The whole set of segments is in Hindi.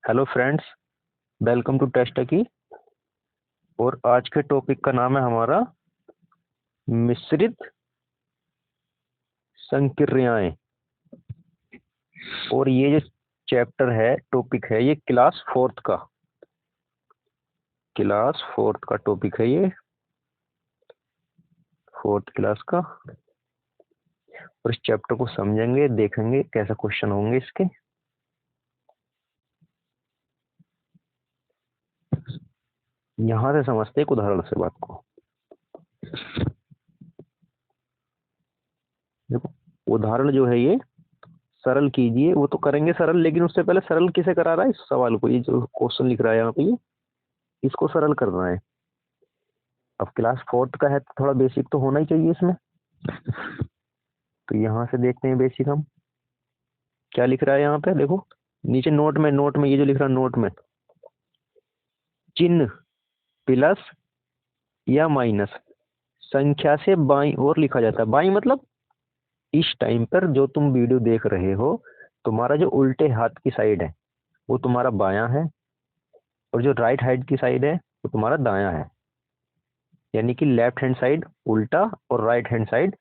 Hello friends, welcome to test की। और आज के टॉपिक का नाम है हमारा मिश्रित संक्रियाएं। और ये जो चैप्टर है, टॉपिक है, ये क्लास फोर्थ का टॉपिक है, ये फोर्थ क्लास का। और इस चैप्टर को समझेंगे, देखेंगे कैसे क्वेश्चन होंगे इसके। यहां से समझते एक उदाहरण से बात को। देखो, उदाहरण जो है ये सरल कीजिए, वो तो करेंगे सरल, लेकिन उससे पहले सरल किसे करा रहा है इस सवाल को। ये जो क्वेश्चन लिख रहा है यहाँ पे, ये इसको सरल करना है। अब क्लास फोर्थ का है तो थोड़ा बेसिक तो होना ही चाहिए इसमें। तो यहाँ से देखते हैं बेसिक हम क्या लिख रहा है। यहाँ पे देखो, नीचे नोट में ये जो लिख रहा है, नोट में चिन्ह प्लस या माइनस संख्या से बाईं ओर लिखा जाता है। बाईं मतलब इस टाइम पर जो तुम वीडियो देख रहे हो, तुम्हारा जो उल्टे हाथ की साइड है वो तुम्हारा बायां है, और जो राइट हैंड की साइड है वो तुम्हारा दायां है। यानी कि लेफ्ट हैंड साइड उल्टा और राइट हैंड साइड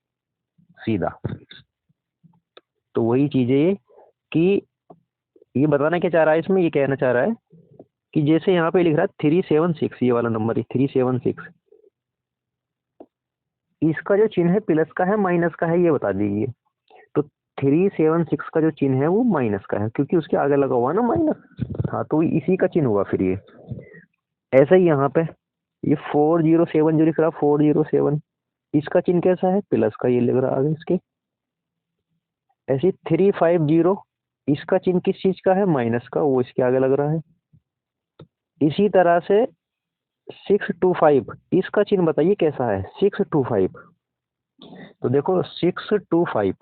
सीधा। तो वही चीज है ये, कि ये बताना क्या चाह रहा है इसमें, ये कहना चाह रहा है कि जैसे यहाँ पे लिख रहा है 376, ये वाला नंबर है 376, इसका जो चिन्ह है प्लस का है माइनस का है, ये बता दीजिए। तो 376 का जो चिन्ह है वो माइनस का है, क्योंकि उसके आगे लगा हुआ ना माइनस। हाँ, तो इसी का चिन्ह हुआ फिर ये। ऐसा ही यहाँ पे ये 407 जो लिख रहा है, 407, इसका चिन्ह कैसा है? प्लस का, ये लिख रहा है आगे इसके। ऐसे 350, इसका चिन्ह किस चीज का है? माइनस का, वो इसके आगे लग रहा है। इसी तरह से 625, इसका चिन्ह बताइए कैसा है? 625, तो देखो 625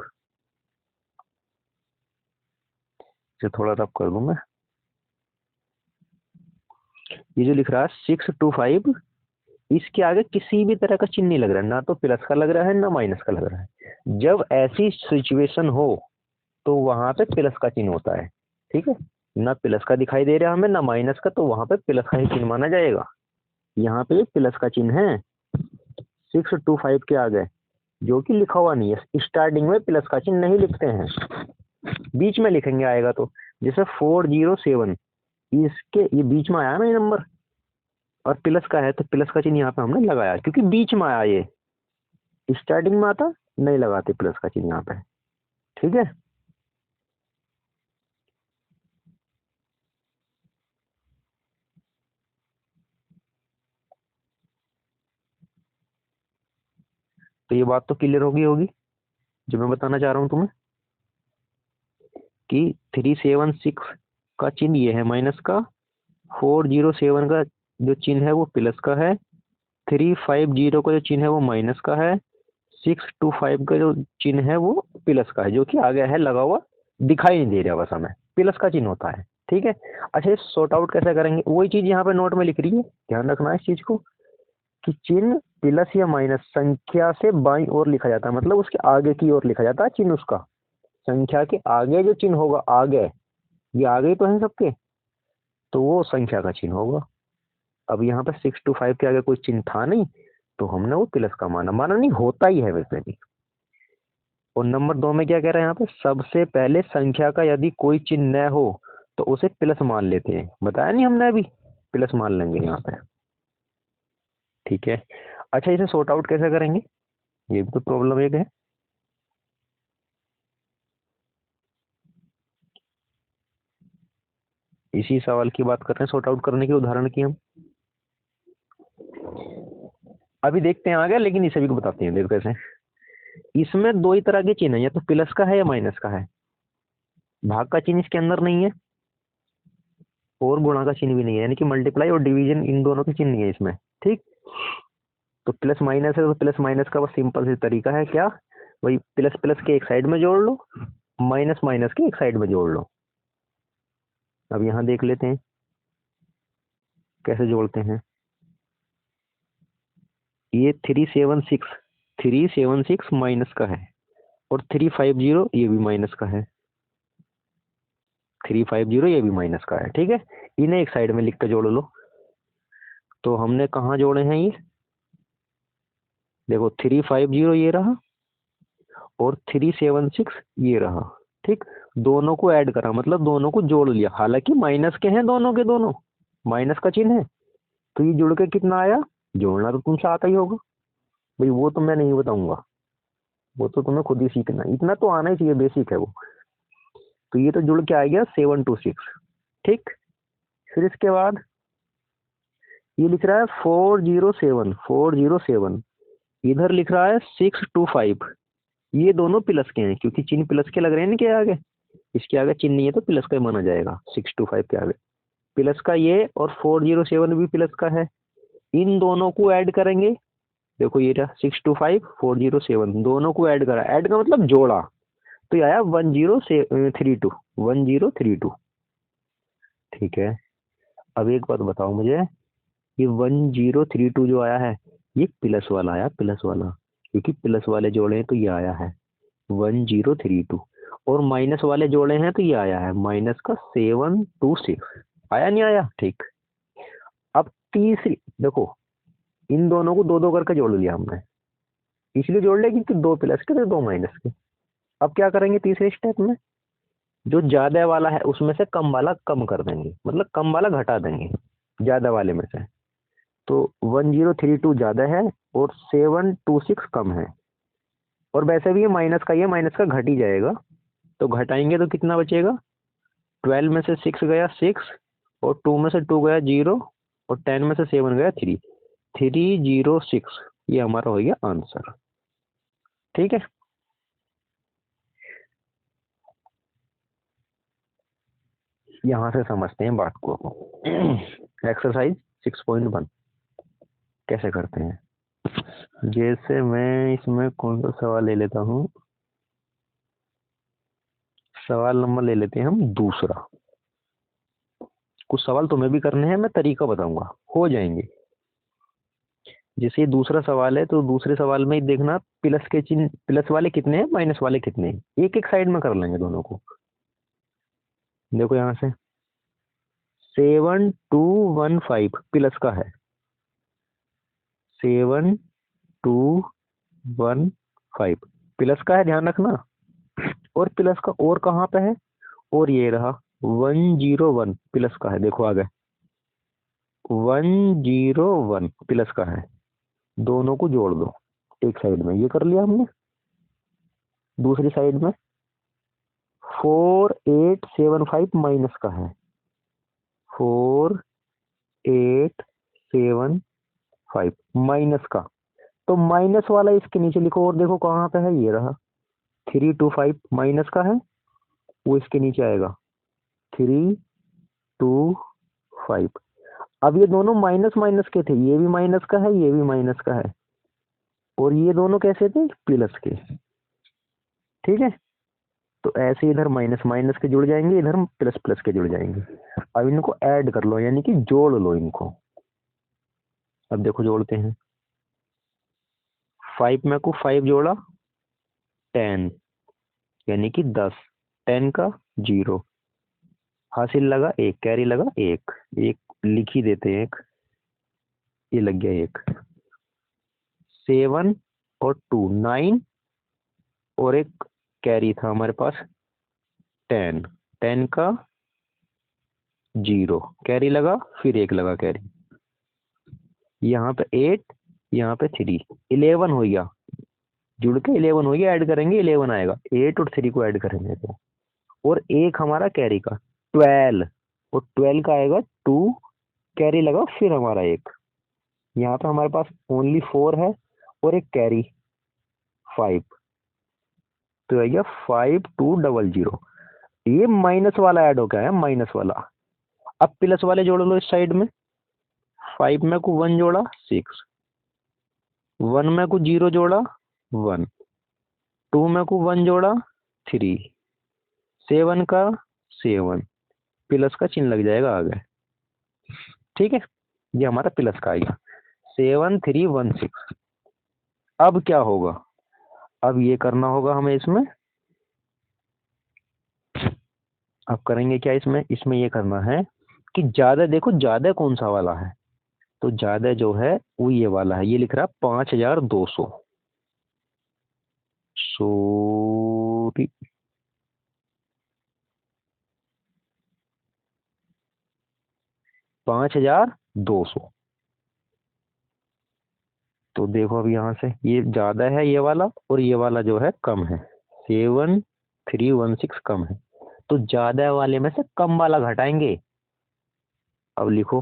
से थोड़ा रफ कर दूं मैं। ये जो लिख रहा है 625, इसके आगे किसी भी तरह का चिन्ह नहीं लग रहा है, ना तो प्लस का लग रहा है ना माइनस का लग रहा है। जब ऐसी सिचुएशन हो तो वहां पे प्लस का चिन्ह होता है। ठीक है, ना प्लस का दिखाई दे रहा है हमें ना माइनस का, तो वहां पे प्लस का ही चिन्ह माना जाएगा। यहाँ पे प्लस का चिन्ह है 625 के आगे, जो कि लिखा हुआ नहीं है। स्टार्टिंग में प्लस का चिन्ह नहीं लिखते हैं, बीच में लिखेंगे आएगा तो। जैसे 407, इसके ये बीच में आया ना ये नंबर, और प्लस का है तो प्लस का चिन्ह यहाँ पे हमने लगाया, क्योंकि बीच में आया। ये स्टार्टिंग में आता नहीं लगाते प्लस का चिन्ह यहाँ पे। ठीक है, तो ये बात तो क्लियर होगी जो मैं बताना चाह रहा हूँ तुम्हें, कि 376 का चिन्ह ये है माइनस का, 407 का जो चिन्ह है वो प्लस का है, 350 का जो चिन्ह है वो माइनस का है, 625 का जो चिन्ह है वो प्लस का है, जो कि आगे है लगा हुआ, दिखाई नहीं दे रहा बस हमें, प्लस का चिन्ह होता है। ठीक है। अच्छा, ये सॉर्ट आउट कैसे करेंगे? वही चीज यहाँ पे नोट में लिख रही है, ध्यान रखना है इस चीज को, कि चिन्ह प्लस या माइनस संख्या से बाईं ओर लिखा जाता है, मतलब उसके आगे की ओर लिखा जाता है चिन्ह उसका। संख्या के आगे जो चिन्ह होगा, आगे, ये आगे तो है सबके, तो वो संख्या का चिन्ह होगा। अब यहाँ पे 625 के आगे कोई चिन्ह था नहीं, तो हमने वो प्लस का माना। माना नहीं, होता ही है वैसे भी। और नंबर 2 में क्या कह रहे हैं यहाँ पे? सबसे पहले संख्या का यदि कोई चिन्ह न हो तो उसे प्लस मान लेते हैं। बताया नहीं हमने अभी, प्लस मान लेंगे यहाँ पे। ठीक है। अच्छा, इसे सॉर्ट आउट कैसे करेंगे? ये भी तो प्रॉब्लम एक है। इसी सवाल की बात कर रहे हैं, सॉर्ट आउट करने के उदाहरण की हम अभी देखते हैं आगे, लेकिन इसे भी बताते हैं। देखो कैसे, इसमें दो ही तरह के चिन्ह है, या तो प्लस का है या माइनस का है। भाग का चिन्ह इसके अंदर नहीं है, और गुणा का चिन्ह भी नहीं है, यानी कि मल्टीप्लाई और डिवीजन इन दोनों के चिन्ह नहीं है इसमें। ठीक, तो प्लस माइनस है तो प्लस माइनस का बस सिंपल सी तरीका है क्या, वही प्लस प्लस के एक साइड में जोड़ लो, माइनस माइनस के एक साइड में जोड़ लो। अब यहाँ देख लेते हैं कैसे जोड़ते हैं। ये 376 माइनस का है, और 350 ये भी माइनस का है। 350 ये भी माइनस का है। ठीक है, इन्हें एक साइड में लिख के जोड़ लो। तो हमने कहाँ जोड़े हैं ये, देखो 350 ये रहा और 376 ये रहा। ठीक, दोनों को ऐड करा मतलब दोनों को जोड़ लिया, हालांकि माइनस के हैं दोनों के दोनों, माइनस का चिन्ह है, तो ये जुड़ के कितना आया, जोड़ना तो तुमसे आता ही होगा भाई, वो तो मैं नहीं बताऊंगा, वो तो तुम्हें खुद ही सीखना, इतना तो आना ही चाहिए, बेसिक है वो। तो ये तो जुड़ के आ गया 726। ठीक, फिर इसके बाद ये लिख रहा है 407, इधर लिख रहा है 625। ये दोनों प्लस के हैं क्योंकि चिन्ह प्लस के लग रहे हैं ना के आगे, इसके आगे चिन्ह नहीं है तो प्लस का ही माना जाएगा। 625 के आगे प्लस का ये और 407 भी प्लस का है, इन दोनों को ऐड करेंगे। देखो ये रहा 625 407, दोनों को ऐड करा, ऐड का मतलब जोड़ा, तो ये आया 1032। ठीक है, अब एक बात बताओ मुझे, ये 1032 जो आया है ये प्लस वाला आया, प्लस वाला, क्योंकि प्लस वाले जोड़े हैं तो ये आया है 1032, और माइनस वाले जोड़े हैं तो ये आया है माइनस का 726। आया नहीं आया? ठीक, अब तीसरी देखो, इन दोनों को दो दो करके जोड़ लिया हमने, इसलिए जोड़ लिया क्योंकि दो प्लस के तो दो माइनस के। अब क्या करेंगे तीसरे स्टेप में, जो ज्यादा वाला है उसमें से कम वाला कम कर देंगे, मतलब कम वाला घटा देंगे ज्यादा वाले में से। तो 1032 ज्यादा है और 726 कम है, और वैसे भी ये माइनस का, ये माइनस का घट ही जाएगा, तो घटाएंगे तो कितना बचेगा, 12 में से 6 गया 6, और 2 में से 2 गया 0, और 10 में से 7 गया 3, 306 ये हमारा हो गया आंसर। ठीक है, यहां से समझते हैं बात को। एक्सरसाइज 6.1 कैसे करते हैं। जैसे मैं इसमें कौन सा सवाल ले लेता हूँ, सवाल नंबर ले लेते हैं हम दूसरा। कुछ सवाल तुम्हें भी करने हैं, मैं तरीका बताऊंगा, हो जाएंगे। जैसे ये दूसरा सवाल है तो दूसरे सवाल में ही देखना प्लस के चिन्ह, प्लस वाले कितने हैं माइनस वाले कितने हैं, एक एक साइड में कर लेंगे दोनों को। देखो यहाँ से 7215 प्लस का है, 7215 प्लस का है, ध्यान रखना। और प्लस का और कहाँ पे है, और ये रहा 101 प्लस का है, देखो आ गए 101 प्लस का है, दोनों को जोड़ दो एक साइड में, ये कर लिया हमने। दूसरी साइड में 4875 माइनस का है, 4875 माइनस का, तो माइनस वाला इसके नीचे लिखो, और देखो कहाँ पे है, ये रहा 325 माइनस का है, वो इसके नीचे आएगा 325। अब ये दोनों माइनस माइनस के थे, ये भी माइनस का है, ये भी माइनस का है, और ये दोनों कैसे थे, प्लस के। ठीक है, तो ऐसे इधर माइनस माइनस के जुड़ जाएंगे, इधर प्लस प्लस के जुड़ जाएंगे। अब इनको ऐड कर लो, यानी कि जोड़ लो इनको। अब देखो जोड़ते हैं, 5 में को 5 जोड़ा 10, यानी कि 10, 10 का 0, हासिल लगा 1, कैरी लगा 1, एक लिख ही देते हैं, एक ये लग गया 1, 7 और 2 9, और एक कैरी था हमारे पास 10, 10 का 0, कैरी लगा, फिर 1 लगा कैरी, यहाँ पे 8, यहाँ पे 3, 11 हो गया, जुड़ के 11 हो गया, ऐड करेंगे 11 आएगा, 8 और 3 को ऐड करेंगे तो, और एक हमारा कैरी का 12, और 12 का आएगा 2, कैरी लगा फिर हमारा 1, यहाँ पे हमारे पास ओनली 4 है और एक कैरी 5, तो आएगा 5200। ये माइनस वाला ऐड हो गया है, माइनस वाला। अब प्लस वाले जोड़ लो इस साइड में, 5 में को 1 जोड़ा 6, 1 में को 0 जोड़ा 1, 2 में को 1 जोड़ा 3, 7 का 7, प्लस का चिन्ह लग जाएगा आगे। ठीक है, ये हमारा प्लस का आएगा 7316। अब क्या होगा, अब ये करना होगा हमें इसमें, अब करेंगे क्या इसमें, इसमें ये करना है कि ज्यादा, देखो ज्यादा कौन सा वाला है, तो ज्यादा जो है वो ये वाला है, ये लिख रहा है 5200। सॉरी, 5200। तो देखो अब यहाँ से ये ज्यादा है ये वाला, और ये वाला जो है कम है, 7316 कम है, तो ज्यादा वाले में से कम वाला घटाएंगे। अब लिखो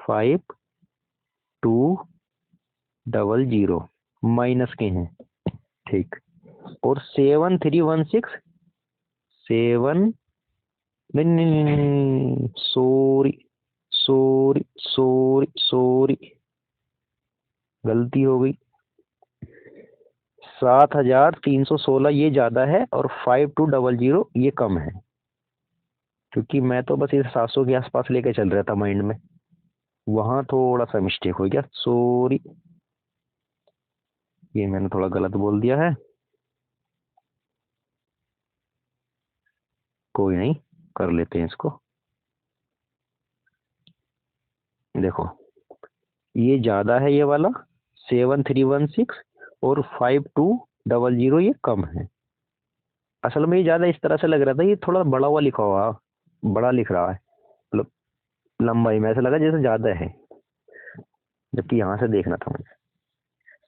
5200 माइनस के हैं, ठीक। और 7316, सेवन, नहीं नहीं नहीं, सॉरी सॉरी सॉरी सॉरी, गलती हो गई। 7316 ये ज्यादा है और 5200 ये कम है, क्योंकि मैं तो बस इस 700 के आसपास लेके चल रहा था माइंड में, वहां थोड़ा सा मिस्टेक हो गया, सॉरी। ये मैंने थोड़ा गलत बोल दिया है, कोई नहीं, कर लेते हैं इसको। देखो ये ज्यादा है ये वाला 7316, और 5200 ये कम है। असल में ये ज्यादा इस तरह से लग रहा था, ये थोड़ा बड़ा हुआ लिखा हुआ, बड़ा लिख रहा है, मतलब लंबाई में ऐसा लगा जैसे ज्यादा है, जबकि यहाँ से देखना था मुझे।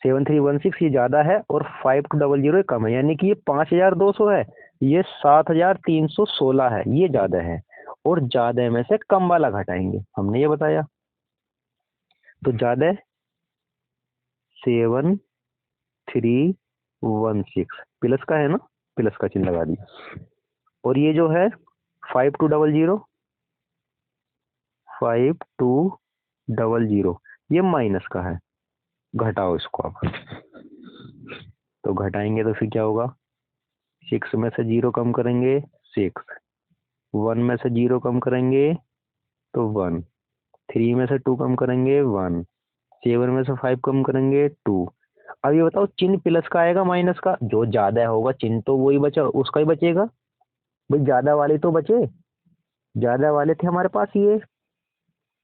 7316 ये ज्यादा है और 5200 कम है, यानी कि ये 5200 है, ये 7316 है, ये ज्यादा है, और ज्यादा में से कम वाला घटाएंगे, हमने ये बताया। तो ज्यादा 7316 प्लस का है ना, प्लस का चिन्ह लगा दिया, और ये जो है 5200, 5200 ये माइनस का है, घटाओ इसको अब। तो घटाएंगे तो फिर क्या होगा, 6 में से 0 कम करेंगे 6, 1 में से 0 कम करेंगे तो 1, 3 में से 2 कम करेंगे 1, 7 में से 5 कम करेंगे 2। अब ये बताओ चिन्ह प्लस का आएगा माइनस का, जो ज्यादा होगा चिन्ह तो वही बचा, उसका ही बचेगा। भाई ज्यादा वाले तो बचे, ज्यादा वाले थे हमारे पास ये,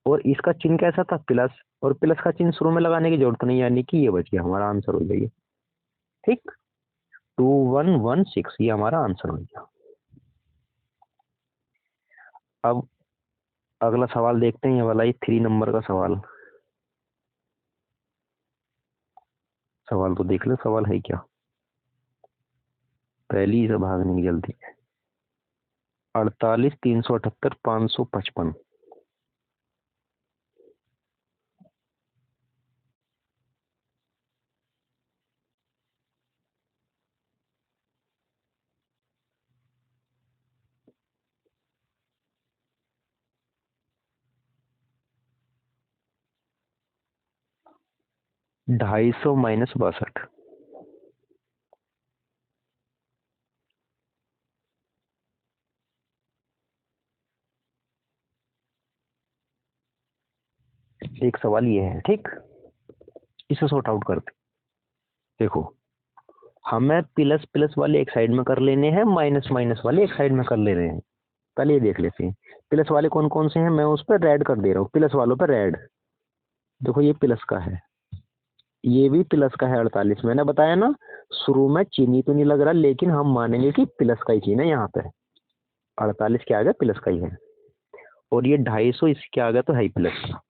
और इसका चिन्ह कैसा था, प्लस, और प्लस का चिन्ह शुरू में लगाने की जरूरत नहीं, यानी कि ये बच गया, हमारा आंसर हो जाएगा, ठीक। 2116 ये हमारा आंसर हो गया। अब अगला सवाल देखते हैं, ये वाला ये 3 नंबर का सवाल, सवाल तो देख लो सवाल है क्या, पहली से भागने की जल्दी। 48, 378, 555। 250 माइनस 62। एक सवाल ये है, ठीक, इसे सॉर्ट आउट करते। देखो हमें प्लस प्लस वाले एक साइड में कर लेने हैं, माइनस माइनस वाले एक साइड में कर ले रहे हैं। पहले ये देख लेते हैं प्लस वाले कौन कौन से हैं, मैं उस पर रेड कर दे रहा हूँ, प्लस वालों पर रेड। देखो ये प्लस का है, ये भी प्लस का है 48, मैंने बताया ना शुरू में चीनी तो नहीं लग रहा, लेकिन हम मानेंगे कि प्लस का ही चीन है यहाँ पे, 48 के आगे प्लस का ही है, और ये 250 इसके आगे तो है ही प्लस का,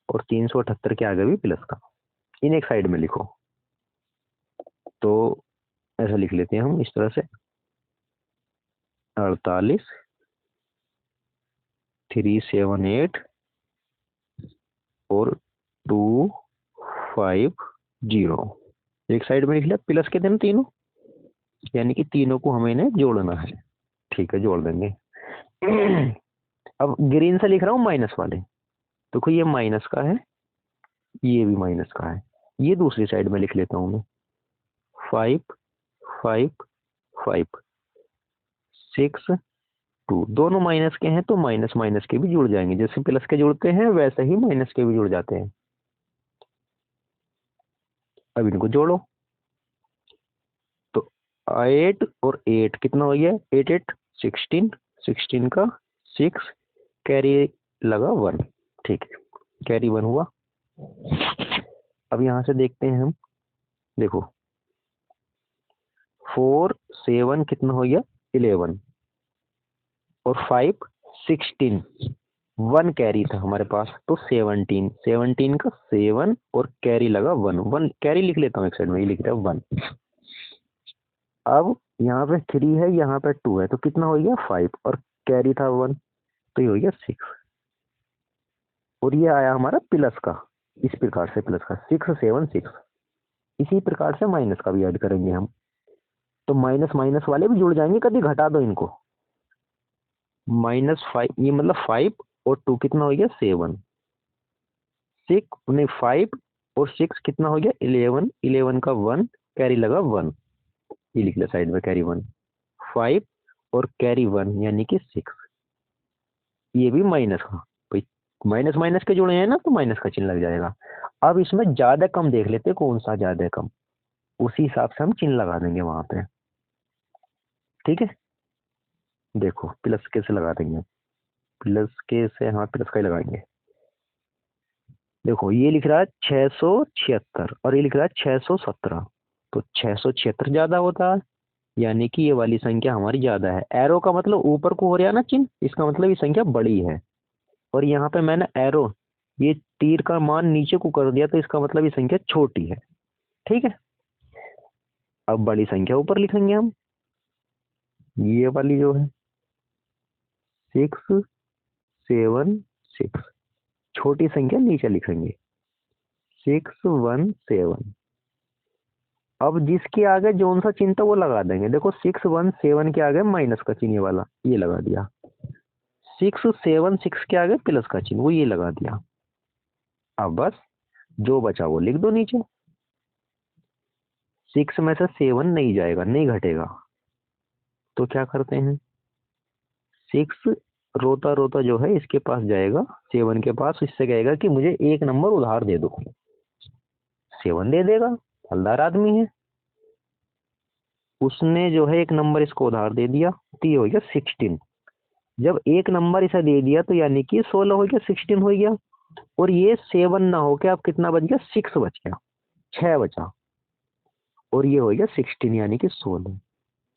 और 378 के आगे भी प्लस का, इन एक साइड में लिखो। तो ऐसा लिख लेते हैं हम इस तरह से, 48, 378 और 250 एक साइड में लिख लिया, प्लस के दिन तीनों, यानी कि तीनों को हमें इन्हें जोड़ना है, ठीक है जोड़ देंगे। अब ग्रीन से लिख रहा हूँ माइनस वाले, देखो ये माइनस का है, ये भी माइनस का है, ये दूसरी साइड में लिख लेता हूँ मैं, 5 5 5 6 2, दोनों माइनस के हैं तो माइनस माइनस के भी जुड़ जाएंगे, जैसे प्लस के जुड़ते हैं वैसे ही माइनस के भी जुड़ जाते हैं। अब इनको जोड़ो, तो 8 और 8 कितना हो गया, 8 8 16, 16 का 6, कैरी लगा 1, ठीक है, कैरी 1 हुआ। अब यहाँ से देखते हैं हम, देखो 4 7 कितना हो गया 11 और 5 16, 1 कैरी था हमारे पास तो 17 का 7 और कैरी लगा 1 कैरी लिख लेता हूँ एक साइड में, ये लिख रहा है 1। अब यहाँ पे 3 है, यहाँ पे 2 है, तो कितना हो गया 5 और कैरी था 1, तो ये हो गया 6। और ये आया हमारा प्लस का, इस प्रकार से प्लस का 6 7 6। इसी प्रकार से माइनस का भी ऐड करेंगे हम, तो माइनस माइनस वाले भी जुड़ जाएंगे, कभी घटा दो इनको। -5, ये मतलब 5 और 2 कितना हो गया 7, 6 नहीं 5 और 6 कितना हो गया 11, 11 का 1 कैरी लगा 1, ये लिख लिया साइड में कैरी 1, 5 और कैरी 1 यानी कि 6। ये भी माइनस का, भाई माइनस माइनस के जुड़े हैं ना तो माइनस का चिन्ह लग जाएगा। अब इसमें ज्यादा कम देख लेते कौन सा ज्यादा कम, उसी हिसाब से हम चिन्ह लगा देंगे वहां पे, ठीक है। देखो प्लस के से लगा देंगे, प्लस के से, हाँ प्लस का ही लगाएंगे। देखो ये लिख रहा है 676 और ये लिख रहा है 617, तो 676 ज्यादा होता है, यानी कि ये वाली संख्या हमारी ज्यादा है। एरो का मतलब ऊपर को हो रहा है ना चिन्ह, इसका मतलब ये संख्या बड़ी है। और यहाँ पे मैंने एरो, ये तीर का मान नीचे को कर दिया, तो इसका मतलब ये संख्या छोटी है, ठीक है। अब बड़ी संख्या ऊपर लिखेंगे हम, ये वाली जो है 6 7 6, छोटी संख्या नीचे लिखेंगे 6 1 7। अब जिसके आगे जोन सा चिन्ह था वो लगा देंगे। देखो 6 1 7 के आगे माइनस का चिन्ह, ये वाला ये लगा दिया। 6 7 6 के आगे प्लस का चिन्ह, वो ये लगा दिया। अब बस जो बचा वो लिख दो नीचे। 6 में से 7 नहीं जाएगा, नहीं घटेगा, तो क्या करते हैं 6 रोता रोता जो है इसके पास जाएगा, 7 के पास, इससे कहेगा कि मुझे एक नंबर उधार दे दो। 7 दे देगा, फलदार आदमी है, उसने जो है एक नंबर इसको उधार दे दिया, तो ये हो गया 16। जब एक नंबर इसे दे दिया तो यानी कि 16 हो गया, 16 हो गया। और ये 7 ना हो के अब कितना बच गया 6 बच गया, 6 बचा, और ये हो गया 16 यानी कि 16।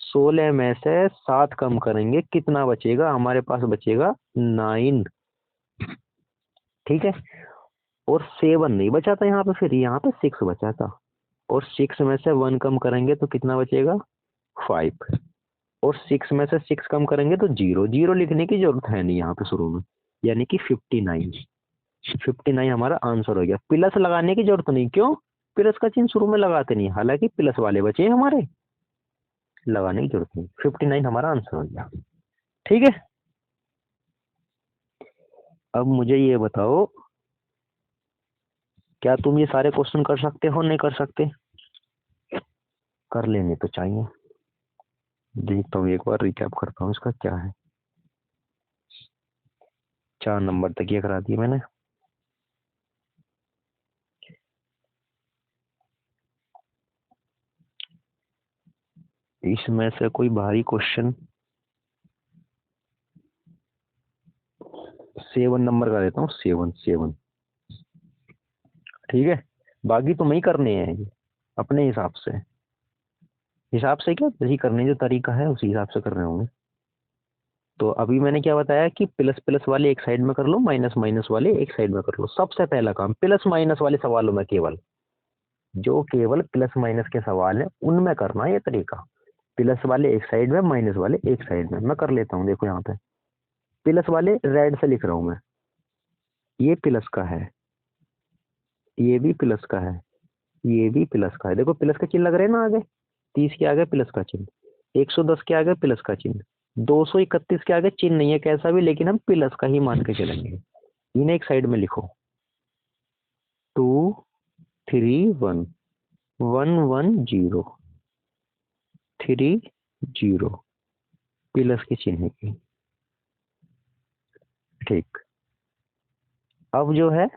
16 में से 7 कम करेंगे, कितना बचेगा हमारे पास, बचेगा 9, ठीक है। और 7 नहीं बचा था यहाँ पे, फिर यहाँ पे 6 बचा था, और 6 में से 1 कम करेंगे तो कितना बचेगा 5, और 6 में से 6 कम करेंगे तो 0, 0 लिखने की जरूरत है नहीं यहाँ पे शुरू में, यानी कि 59। 59 हमारा आंसर हो गया। प्लस लगाने की जरूरत नहीं, क्यों, प्लस का चिन्ह शुरू में लगाते नहीं, हालांकि प्लस वाले बचे हमारे, लगाने की जरूरत नहीं। 59 हमारा आंसर हो गया, ठीक है। अब मुझे ये बताओ, क्या तुम ये सारे क्वेश्चन कर सकते हो, नहीं कर सकते? कर लेने तो चाहिए। देखता हूँ, एक बार रिकैप करता हूँ इसका क्या है। 4 नंबर तक ये करा दिए मैंने। इसमें से कोई भारी क्वेश्चन 7 नंबर का देता हूँ, 7 ठीक है। बाकी तो मैं ही करने हैं ये, अपने हिसाब से, क्या जैसे करने जो तरीका है उसी हिसाब से कर रहे होंगे। तो अभी मैंने क्या बताया कि प्लस प्लस वाले एक साइड में कर लो, माइनस माइनस वाले एक साइड में कर लो। सबसे पहला काम प्लस माइनस वाले सवालों में, केवल जो केवल प्लस माइनस के सवाल है उनमें करना है ये तरीका। प्लस वाले एक साइड में, माइनस वाले एक साइड में। मैं कर लेता हूँ, देखो यहाँ पे प्लस वाले रेड से लिख रहा हूँ मैं, ये प्लस का है, ये भी प्लस का है, ये भी प्लस का है। देखो प्लस का चिन्ह लग रहे हैं ना आगे, 30 के आगे प्लस का चिन्ह, 110 के आगे प्लस का चिन्ह, 231 के आगे चिन्ह नहीं है कैसा भी, लेकिन हम प्लस का ही मान के चलेंगे। इन्हें एक साइड में लिखो, 2 3 1 1 1 0 3 0, प्लस के चिन्ह की, ठीक। अब जो है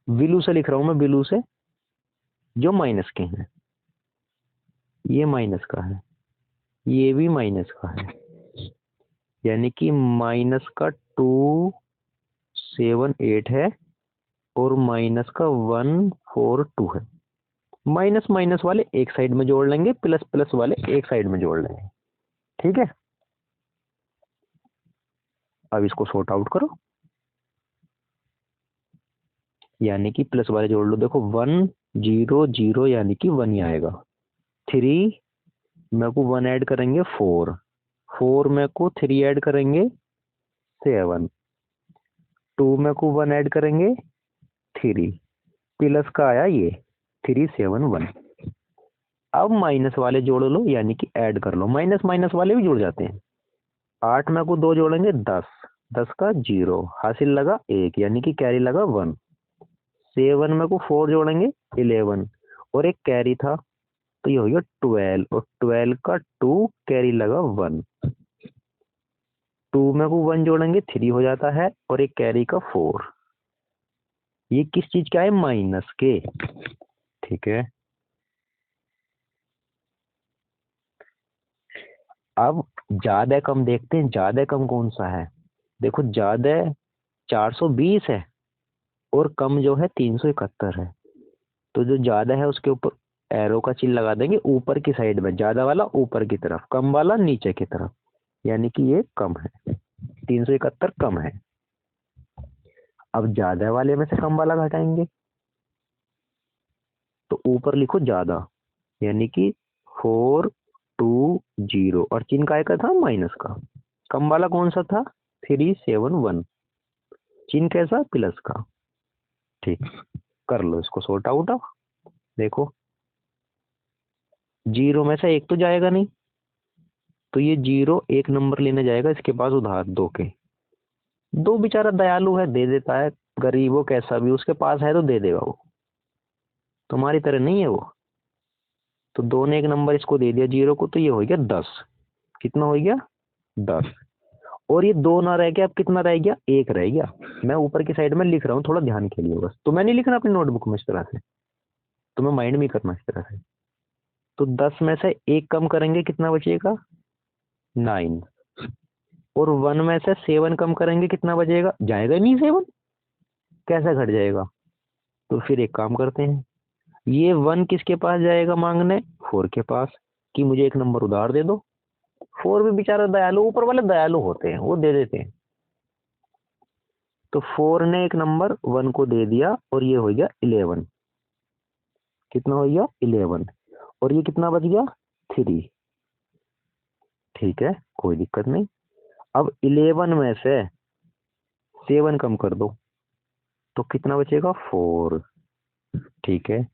ब्लू से लिख रहा हूं मैं, ब्लू से जो माइनस के हैं, ये माइनस का है, ये भी माइनस का है, यानी कि माइनस का 278 है और माइनस का 142 है। माइनस माइनस वाले एक साइड में जोड़ लेंगे, प्लस प्लस वाले एक साइड में जोड़ लेंगे। ठीक है, अब इसको सॉर्ट आउट करो, यानी कि प्लस वाले जोड़ लो। देखो 100 यानी कि 1 ही आएगा। 3 में को 1 ऐड करेंगे 4, 4 में को 3 ऐड करेंगे 7, 2 में को 1 ऐड करेंगे 3, प्लस का आया ये 371। अब माइनस वाले जोड़ लो, यानी कि ऐड कर लो। माइनस माइनस वाले भी जुड़ जाते हैं। 8 में को 2 जोड़ेंगे 10, 10 का 0, हासिल लगा 1 यानी कि कैरी लगा 1। 7 में को 4 जोड़ेंगे 11 और एक कैरी था, तो ये हो गया 12 और 12 का 2 कैरी लगा 1। 2 में को 1 जोड़ेंगे 3 हो जाता है और एक कैरी का 4। ये किस चीज का है? माइनस के। ठीक है, अब ज्यादा कम देखते हैं। ज्यादा कम कौन सा है? देखो ज्यादा 420 है और कम जो है 371 है। तो जो ज्यादा है उसके ऊपर एरो का चिन्ह लगा देंगे ऊपर की साइड में। ज्यादा वाला ऊपर की तरफ, कम वाला नीचे की तरफ, यानी कि ये कम है। 371 कम है। अब ज्यादा वाले में से कम वाला घटाएंगे तो ऊपर लिखो ज्यादा, यानी कि 420 और चिन्ह काय का था? माइनस का। कम वाला कौन सा था? 371। चिन्ह कैसा? प्लस का। ठीक, कर लो इसको सॉर्ट आउट। अब देखो 0 में से एक तो जाएगा नहीं, तो ये 0 एक नंबर लेने जाएगा इसके पास उधार 2 के। 2 बेचारा दयालु है, दे देता है। गरीब हो कैसा भी, उसके पास है तो दे देगा वो, तुम्हारी तरह नहीं है वो। तो 2 ने एक नंबर इसको दे दिया 0 को, तो ये हो गया 10। कितना हो गया? 10। और ये 2 ना रह गया, अब कितना रह गया? 1 रह गया। मैं ऊपर की साइड में लिख रहा हूँ, थोड़ा ध्यान के लिए बस। तो मैं नहीं लिखना अपनी नोटबुक में इस तरह से, तुम्हें माइंड में करना इस तरह से। तो 10 में से 1 कम करेंगे, कितना बचेगा? 9। और 1 में से 7 कम करेंगे, कितना बचेगा? जाएगा नहीं 7, कैसे घट जाएगा? तो फिर एक काम करते हैं, ये 1 किसके पास जाएगा मांगने? 4 के पास, कि मुझे एक नंबर उधार दे दो। 4 भी बेचारा दयालु, ऊपर वाले दयालु होते हैं, वो दे देते हैं। तो 4 ने एक नंबर 1 को दे दिया और ये हो गया 11। कितना हो गया? 11। और ये कितना बच गया? 3। ठीक है, कोई दिक्कत नहीं। अब 11 में से 7 कम कर दो तो कितना बचेगा? 4। ठीक है,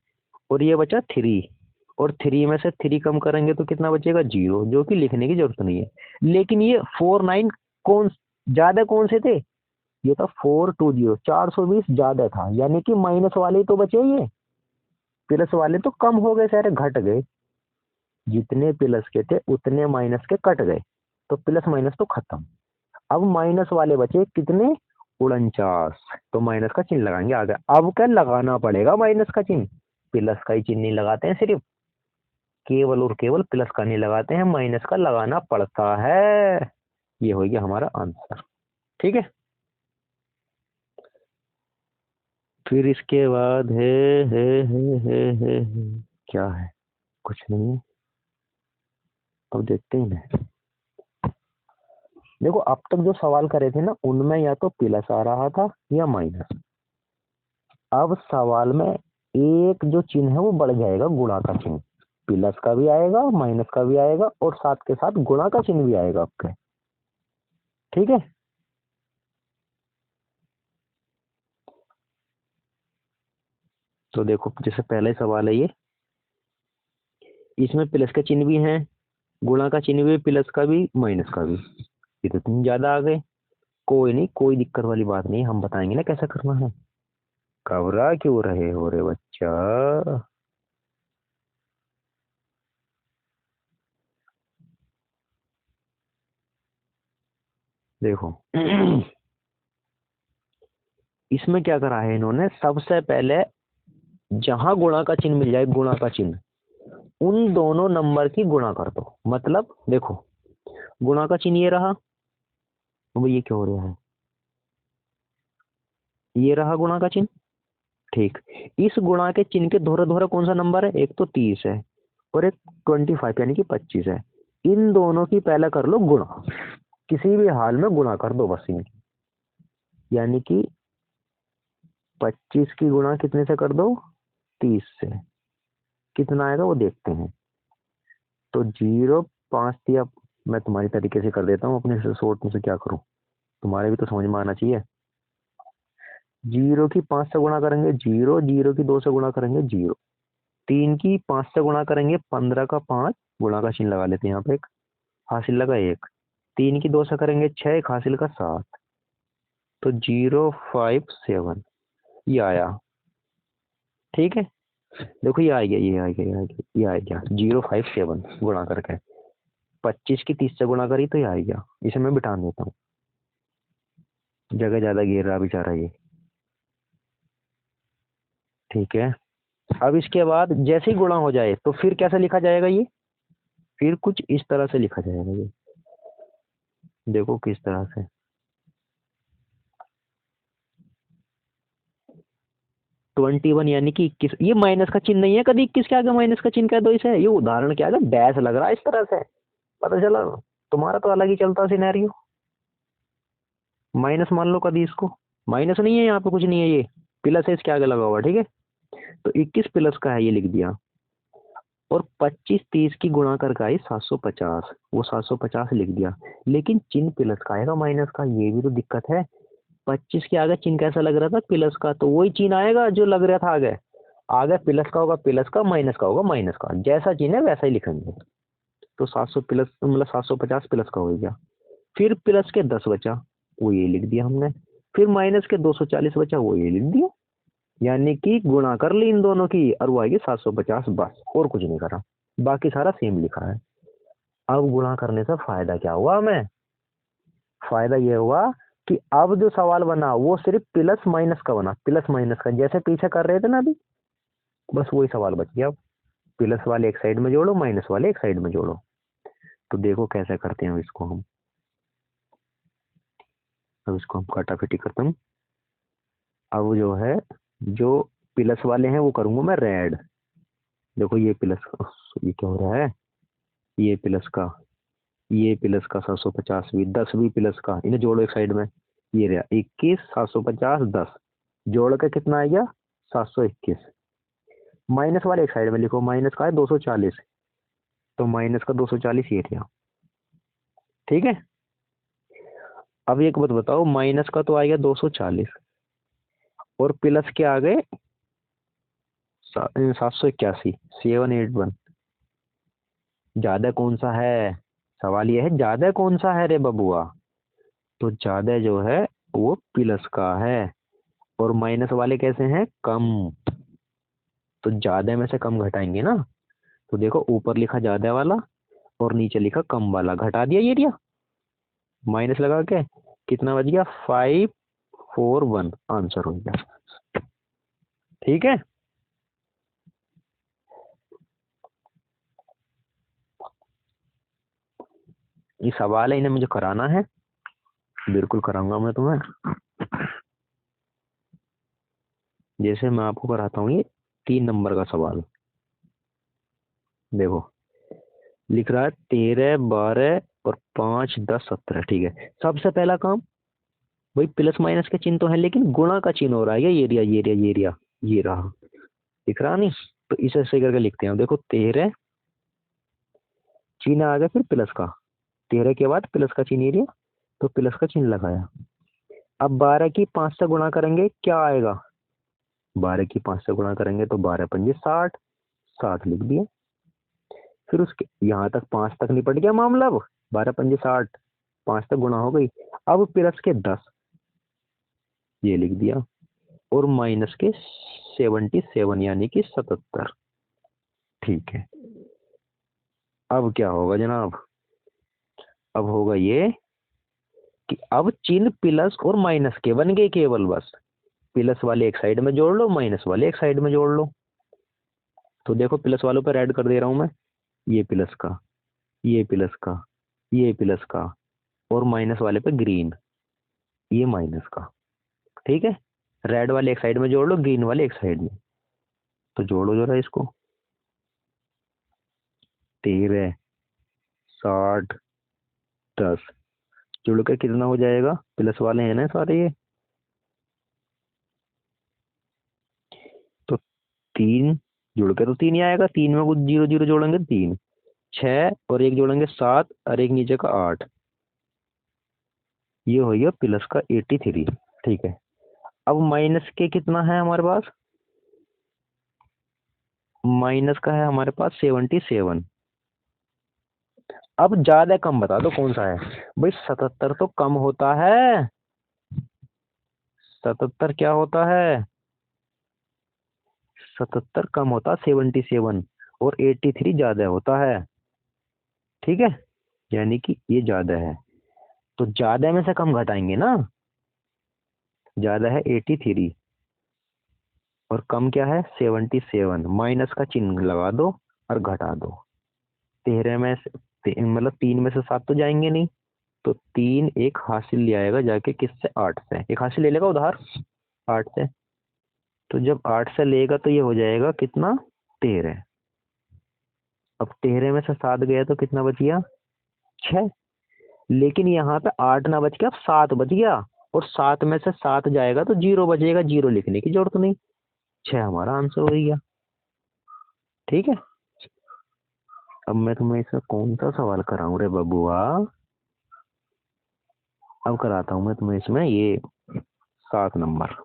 और ये बचा 3, और 3 में से 3 कम करेंगे तो कितना बचेगा? 0, जो कि लिखने की जरूरत नहीं है। लेकिन ये 49 कौन ज्यादा कौन से थे? ये था 420, 420 ज्यादा था, यानी कि माइनस वाले तो बचे, ये प्लस वाले तो कम हो गए, सारे घट गए। जितने प्लस के थे उतने माइनस के कट गए, तो प्लस माइनस तो खत्म। अब माइनस वाले बचे कितने? 49। तो माइनस का चिन्ह लगाएंगे आगे। अब क्या लगाना पड़ेगा? माइनस का चिन्ह। प्लस का ही चिन्ह नहीं लगाते हैं सिर्फ, केवल और केवल प्लस का नहीं लगाते हैं, माइनस का लगाना पड़ता है। ये हो गया हमारा आंसर। ठीक है, फिर इसके बाद है क्या है? कुछ नहीं है, अब देखते हैं ना। देखो अब तक जो सवाल करे थे ना, उनमें या तो प्लस आ रहा था या माइनस। अब सवाल में एक जो चिन्ह है वो बढ़ जाएगा, गुणा का चिन्ह। प्लस का भी आएगा, माइनस का भी आएगा, और साथ के साथ गुणा का चिन्ह भी आएगा आपके। ठीक है, तो देखो जैसे पहला ही सवाल है ये, इसमें प्लस का चिन्ह भी है, गुणा का चिन्ह भी, प्लस का भी, माइनस का भी। ये तो 3 ज्यादा आ गए। कोई नहीं, कोई दिक्कत वाली बात नहीं, हम बताएंगे ना कैसा करना है। घबरा क्यों रहे हो रे बच्चा? देखो इसमें क्या करा है इन्होंने? सबसे पहले जहां गुणा का चिन्ह मिल जाए, गुणा का चिन्ह, उन दोनों नंबर की गुणा कर दो। मतलब देखो गुणा का चिन्ह ये रहा, अब ये क्या हो रहा है, ये रहा गुणा का चिन्ह। ठीक, इस गुणा के चिन्ह के दोहरा दोहरा कौन सा नंबर है, एक तो 30 है और एक 25 यानी कि 25 है। इन दोनों की पहले कर लो गुणा, किसी भी हाल में गुणा कर दो बस इनकी, यानी कि 25 की गुणा कितने से कर दो, 30 से। कितना आएगा वो देखते हैं। तो 0 5 दिया, मैं तुम्हारी तरीके से कर देता हूँ, अपने से शॉर्ट में से क्या करूँ, तुम्हारे भी तो समझ में आना चाहिए। 0 की 5 से गुणा करेंगे 0, 0 की 2 से गुणा करेंगे 0, 3 की 5 से गुणा करेंगे 15 का 5, गुणा का चिन्ह लगा लेते हैं यहाँ पे, एक हासिल लगा 1, 3 की 2 से करेंगे 6, एक हासिल का 7, तो 057 ये आया। ठीक है, देखो ये आ गया, ये आ गया, ये आ गया, ये आ गया 057 गुणा करके। 25 की 30 से गुणा करी तो ये आ गया, इसे मैं बिठा देता हूँ, जगह ज्यादा घेर रहा बेचारा ये। ठीक है, अब इसके बाद जैसे ही गुणा हो जाए तो फिर कैसे लिखा जाएगा ये, फिर कुछ इस तरह से लिखा जाएगा ये, देखो किस तरह से। 21 यानी कि 21, ये माइनस का चिन्ह नहीं है, कभी 21 के आगे माइनस का चिन्ह कह दो इसे, ये उदाहरण क्या है, डैश लग रहा है इस तरह से, पता चला। तुम्हारा तो अलग ही चलता सिनेरियो, माइनस मान लो कभी इसको, माइनस नहीं है यहाँ पे, कुछ नहीं है, ये प्लस है इसके आगे लगा हुआ। ठीक है, तो 21 प्लस का है ये लिख दिया, और 25 30 की गुणा करके आई 750, वो 750 लिख दिया, लेकिन चिन्ह प्लस का आएगा माइनस का, ये भी तो दिक्कत है। 25 के आगे चिन्ह कैसा लग रहा था, प्लस का, तो वही चिन्ह आएगा जो लग रहा था आगे, आगे प्लस का होगा प्लस का, माइनस का होगा माइनस का, जैसा चिन्ह है वैसा ही लिखेंगे। तो 700 प्लस मतलब 750 प्लस का हो गया, फिर प्लस के 10 बचा, वो ये लिख दिया हमने, फिर माइनस के 240 बचा, वो ये लिख दिया, यानी कि गुणा कर ली इन दोनों की और वो आएगी 750, बस और कुछ नहीं करा, बाकी सारा सेम लिखा है। अब गुणा करने से फायदा क्या हुआ हमें, फायदा ये हुआ कि अब जो सवाल बना वो सिर्फ प्लस माइनस का बना, प्लस माइनस का जैसे पीछे कर रहे थे ना अभी, बस वही सवाल बच गया। अब प्लस वाले एक साइड में जोड़ो, माइनस वाले एक साइड में जोड़ो। तो देखो कैसे करते हैं इसको हम, अब इसको हम काटाफिटी करते हैं। अब जो है, जो प्लस वाले हैं वो करूंगा मैं रेड, देखो ये प्लस, ये क्या हो रहा है, ये प्लस का, ये प्लस का 750 भी, 10 भी प्लस का, इन्हें जोड़ो एक साइड में, ये रहा 21, 750 10, जोड़ के कितना आ गया 721। माइनस वाले एक साइड में लिखो, माइनस का है 240, तो माइनस का 240 ये रहा। ठीक है, अब एक बात बताओ, माइनस का तो आ गया 240 और प्लस के आ गए 781, 781, ज्यादा कौन सा है, सवाल ये है ज्यादा कौन सा है रे बबुआ, तो ज्यादा जो है वो प्लस का है, और माइनस वाले कैसे हैं, कम, तो ज्यादा में से कम घटाएंगे ना, तो देखो ऊपर लिखा ज्यादा वाला और नीचे लिखा कम वाला, घटा दिया ये दिया, माइनस लगा के कितना बच गया 541, आंसर हो गया। ठीक है, ये सवाल है, इन्हें मुझे कराना है, बिल्कुल कराऊंगा मैं तुम्हें, जैसे मैं आपको कराता हूँ ये 3 नंबर का सवाल। देखो लिख रहा है 13 12 और 5 10 17। ठीक है, सबसे पहला काम, वही प्लस माइनस के चिन्ह तो है लेकिन गुणा का चिन्ह हो रहा है, ये रिया ये रिया ये रिया, ये रहा, दिख रहा नहीं, तो इसे ऐसे करके लिखते हैं। देखो 13 चिन्ह आ गया, फिर प्लस का, 13 के बाद प्लस का चिन्ह एरिया, तो प्लस का चिन्ह लगाया। अब 12 की 5 से गुणा करेंगे क्या आएगा, 12 की 5 से गुणा करेंगे तो 12 पंजे 60, 60 लिख दिया। फिर उसके यहाँ तक 5 तक निपट गया मामला, अब 12 पंजे 60, 5 तक गुणा हो गई। अब प्लस के 10 ये लिख दिया, और माइनस के 77 यानी कि 77। ठीक है, अब क्या होगा जनाब, अब होगा ये कि अब चिन्ह प्लस और माइनस के बन गए केवल, बस प्लस वाले एक साइड में जोड़ लो, माइनस वाले एक साइड में जोड़ लो। तो देखो प्लस वालों पर ऐड कर दे रहा हूं मैं, ये प्लस का, ये प्लस का, ये प्लस का, और माइनस वाले पे ग्रीन, ये माइनस का, ठीक है। रेड वाले एक साइड में जोड़ लो, ग्रीन वाले एक साइड में, तो जोड़ो जरा इसको। 13, 60, 10 जुड़ कर कितना हो जाएगा, प्लस वाले हैं ना सारे ये, तो 3 जुड़ के तो 3 ही आएगा, 3 में कुछ जीरो जीरो जोड़ेंगे 3, 6 और एक जोड़ेंगे 7 और एक नीचे का 8, ये हो गया प्लस का 83, ठीक है। अब माइनस के कितना है हमारे पास, माइनस का है हमारे पास 77। अब ज्यादा कम बता दो कौन सा है भाई, 77 तो कम होता है, 77 क्या होता है, 77 कम होता है 77, और 83 ज्यादा होता है, ठीक है। यानी कि ये ज्यादा है, तो ज्यादा में से कम घटाएंगे ना, ज्यादा है 83 और कम क्या है 77, माइनस का चिन्ह लगा दो और घटा दो। 13 में से मतलब 3 में से 7 तो जाएंगे नहीं, तो 3 एक हासिल ले आएगा जाके, किससे, 8 से, एक हासिल ले लेगा उधार 8 से, तो जब 8 से लेगा तो ये हो जाएगा कितना, 13। अब 13 में से 7 गया तो कितना बच गया, 6। लेकिन यहाँ पे 8 ना बच के अब 7 बच गया, और 7 में से 7 जाएगा तो 0 बचेगा, 0 लिखने की जरूरत नहीं, 6 हमारा आंसर हो गया, ठीक है। अब मैं तुम्हें इसका कौन सा सवाल कराऊं रे बबुआ, अब कराता हूं मैं तुम्हें इसमें ये 7 नंबर।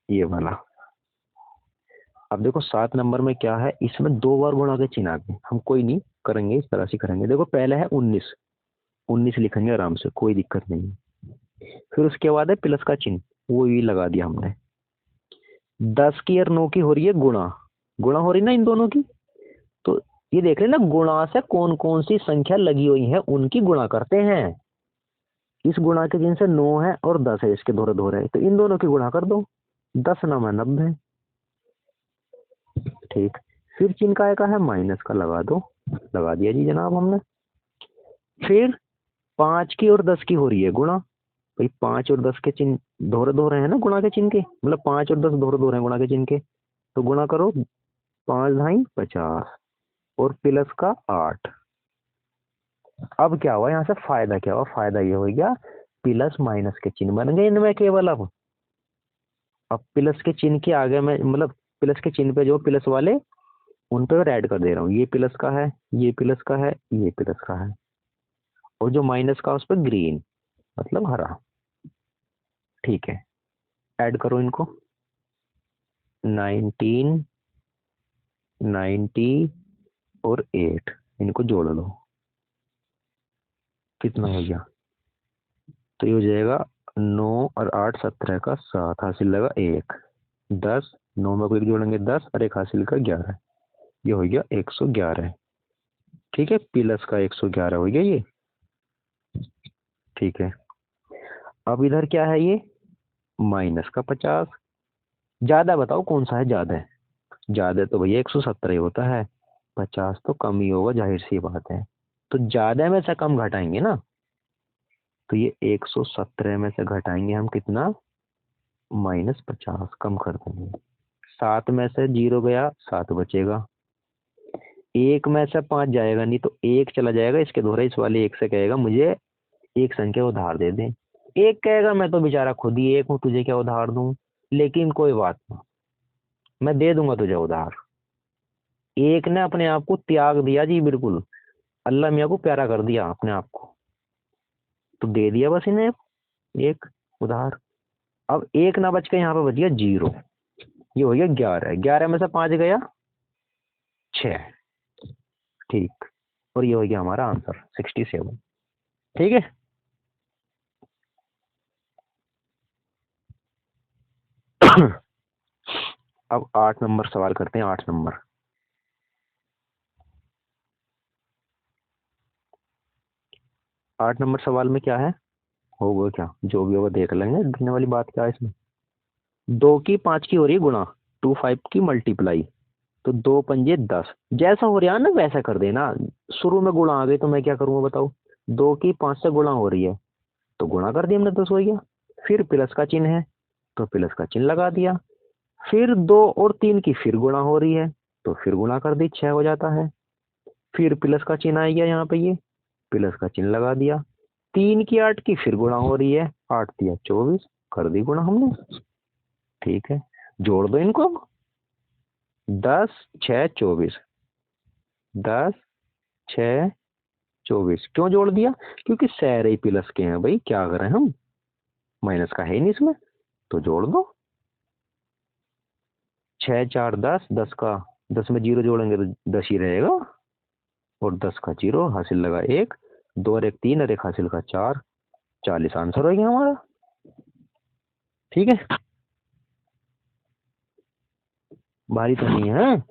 ये वाला, अब देखो 7 नंबर में क्या है, इसमें 2 बार गुणा के चिन्ह आ गए, हम कोई नहीं करेंगे, इस तरह से करेंगे। देखो पहले है 19, 19 लिखेंगे आराम से, कोई दिक्कत नहीं। फिर उसके बाद है प्लस का चिन्ह, वो भी लगा दिया हमने। 10 की और 9 की हो रही है गुणा, गुणा हो रही ना इन दोनों की, तो ये देख रहे ना, गुणा से कौन कौन सी संख्या लगी हुई है उनकी गुणा करते हैं। इस गुणा के जिनसे 9 है और 10 है, इसके दोहरे दोहरे, तो इन दोनों की गुणा कर दो, 10 9 में 90, ठीक। फिर चिन्ह काय का है, माइनस का लगा दो, लगा दिया जी जनाब हमने। फिर 5 की और 10 की हो रही है गुणा, भाई 5 और 10 के चिन्ह दोहरे दोहरे हैं ना गुणा के चिन्ह के, मतलब 5 और 10 दोहरे दोहरे हैं गुणा के चिन्ह के, तो गुणा करो, 5 ढाई 50 और प्लस का 8। अब क्या हुआ यहाँ से, फायदा क्या हुआ, फायदा ये हो गया, प्लस माइनस के चिन्ह बन गए इनमें केवल। अब प्लस के चिन्ह के आगे में, मतलब प्लस के चिन्ह पे जो प्लस वाले, उन पे ऐड कर दे रहा हूँ, ये प्लस का है, ये प्लस का है, ये प्लस का है, और जो माइनस का उस पर ग्रीन, मतलब हरा, ठीक है। ऐड करो इनको, 19, 90 और 8, इनको जोड़ लो, कितना हो गया, तो ये हो जाएगा 9 और 8 17 का 7, हासिल लगा 1, 10, 9 में कोई जोड़ेंगे 10 और एक हासिल का 11, ये हो गया 111, ठीक है। प्लस का 111 हो गया ये, ठीक है। अब इधर क्या है, ये माइनस का 50, ज्यादा बताओ कौन सा है ज्यादा है, ज्यादा तो भैया 117 ही होता है, 50 तो कम ही होगा, जाहिर सी बात है, तो ज्यादा में से कम घटाएंगे ना, तो ये 117 में से घटाएंगे हम कितना, -50, कम कर देंगे। 7 में से 0 गया, 7 बचेगा, 1 में से 5 जाएगा नहीं, तो 1 चला जाएगा, इसके दोहरे इस वाले 1 से कहेगा मुझे एक संख्या उधार दे दे, एक कहेगा मैं तो बेचारा खुद ही एक हूँ, तुझे क्या उधार दूं, लेकिन कोई बात नहीं, मैं दे दूंगा तुझे उधार। एक ने अपने आप को त्याग दिया जी, बिल्कुल अल्लाह मियाँ को प्यारा कर दिया अपने आप को, तो दे दिया बस इन्हें एक उधार। अब एक ना बच के यहाँ पे बच गया 0, ये हो गया 11, 11 में से 5 गया 6, ठीक, और ये हो गया हमारा आंसर 67, ठीक है। अब 8 नंबर सवाल करते हैं, 8 नंबर। 8 नंबर सवाल में क्या है, होगा क्या, जो भी होगा देख लेंगे, देखने वाली बात क्या है इसमें। 2 की 5 की हो रही है गुणा, 2 5 की मल्टीप्लाई, तो 2 पंजे 10, जैसा हो रहा है ना वैसा कर देना। शुरू में गुणा आ गई तो मैं क्या करूँगा बताओ, 2 की 5 से गुणा हो रही है तो गुणा कर दिया हमने, 10 हो गया। फिर प्लस का चिन्ह है तो प्लस का चिन्ह लगा दिया। फिर 2 और 3 की फिर गुणा हो रही है तो फिर गुणा कर दी, 6 हो जाता है। फिर प्लस का चिन्ह आ गया यहाँ पे, ये प्लस का चिन्ह लगा दिया। 3 की 8 की फिर गुणा हो रही है, 8 दिया 24, कर दी गुणा हमने। ठीक है, जोड़ दो इनको। 10 6 24, 10 6 24 क्यों जोड़ दिया, क्योंकि सारे ही प्लस के हैं भाई, क्या करें हम, माइनस का है ही नहीं इसमें, तो जोड़ दो। 6 4 10, 10 का 10 में जीरो जोड़ेंगे तो 10 ही रहेगा, और 10 का जीरो हासिल लगा 1, 2 और 1 3 और 1 हासिल का 4, 40 आंसर हो गया हमारा। ठीक है, भारी तो नहीं है,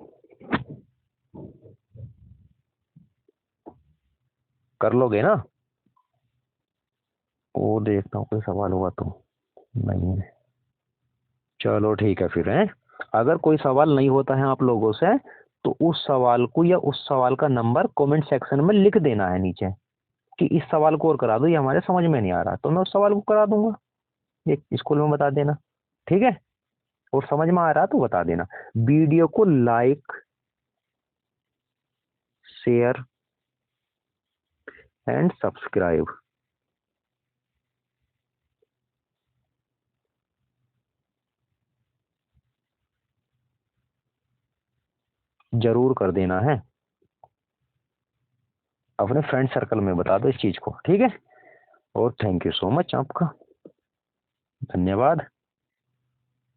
कर लोगे ना। वो देखता हूँ कोई सवाल हुआ तो, नहीं है, चलो ठीक है फिर है। अगर कोई सवाल नहीं होता है आप लोगों से तो उस सवाल को या उस सवाल का नंबर कमेंट सेक्शन में लिख देना है नीचे, कि इस सवाल को और करा दो, ये हमारे समझ में नहीं आ रहा, तो मैं उस सवाल को करा दूंगा, ये स्कूल में बता देना। ठीक है, और समझ में आ रहा तो बता देना। वीडियो को लाइक शेयर एंड सब्सक्राइब जरूर कर देना है, अपने फ्रेंड सर्कल में बता दो इस चीज को। ठीक है, और थैंक यू सो मच, आपका धन्यवाद।